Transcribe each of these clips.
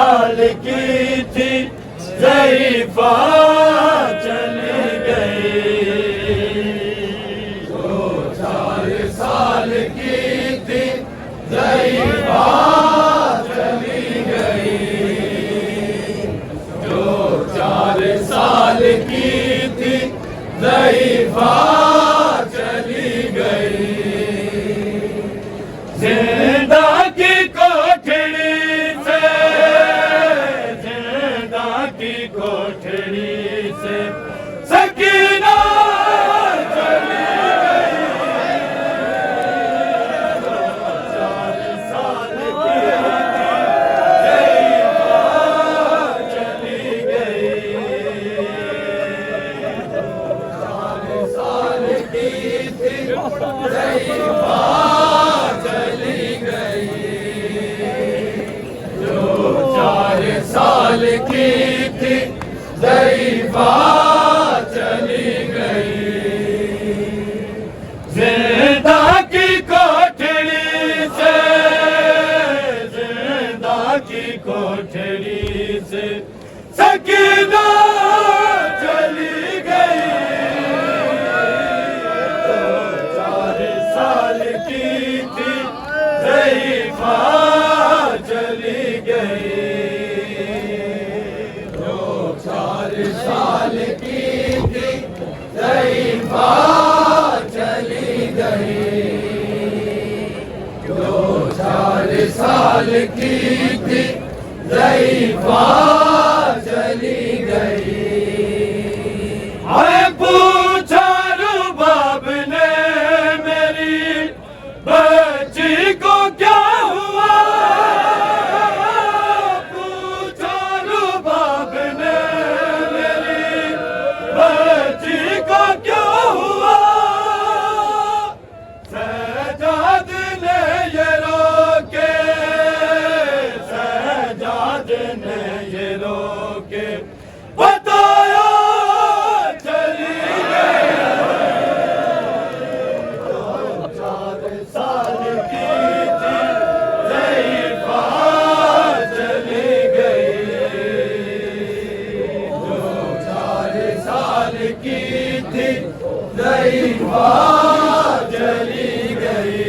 साल की थी ज़रीफ़ा चली गई। 4 साल की थी ज़रीफ़ा चली गई। 4 साल की थी ज़रीफ़ा चली गई। जिंदा की कोठड़ी से, जिंदा की कोठड़ी से सकीना चली गई। 4 साल की ज़रीफ़ा चली गई। 4 साल की थी ज़रीफ़ा चली गई। 4 साल की थी ज़रीफ़ा चली गई। जिंदा की कोठड़ी से, जिंदा की कोठड़ी से सकीना चली गई। 4 साल की थी ज़रीफ़ा चली गई। 4 साल की थी ज़रीफ़ा चली गई। 4 साल की थी ज़रीफ़ा चली गई। आए पूछा रुबाब ने मेरी बच्ची को क्या हुआ। पूछा रुबाब ने मेरी बच्ची को क्या हुआ। सजाद ने ये रोके, सजाद ने ये रोके बताया चली गई। 4 साल की थी ज़रीफ़ा चली गई। 4 साल की थी ज़रीफ़ा चली गई।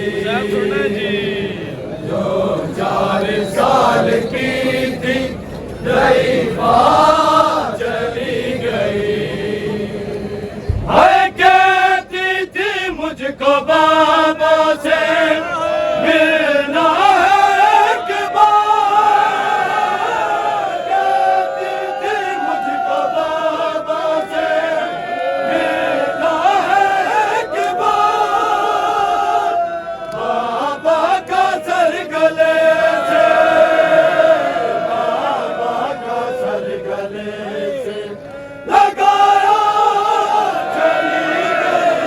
4 साल की थी ज़रीफ़ा चली गई। है कहती थी मुझको बाबा से मिलना है एक बार। कहती थी मुझको बाबा से मिलना है एक बार। बाबा का सर गले से, बाबा का सर गले से लगाया चली गई।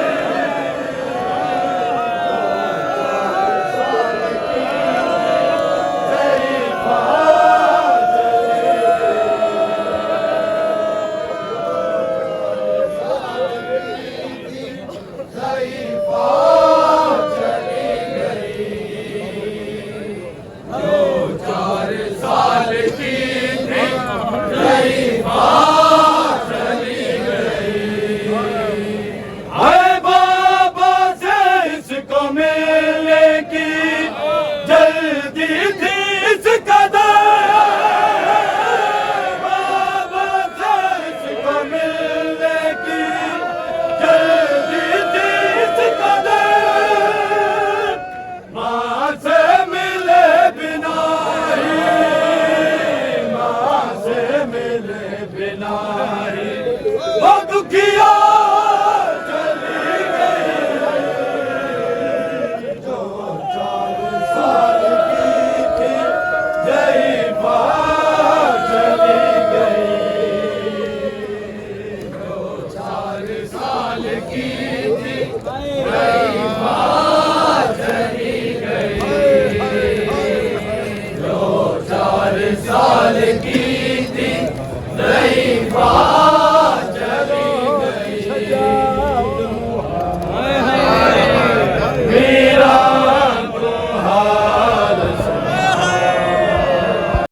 4 साल की थी ज़रीफ़ा चली गई। आए बाबा से इसको मिलने की जल्दी थी इस कदर। बाबा से इसको मिलने की जल्दी थी इस कदर। माँ से मिले बिना ही, माँ से मिले बिना ही वो दुखिया चली गई। 4 साल की थी ज़रीफ़ा चली गई। 4 साल की थी ज़रीफ़ा चली गई। 4 साल की थी ज़रीफ़ा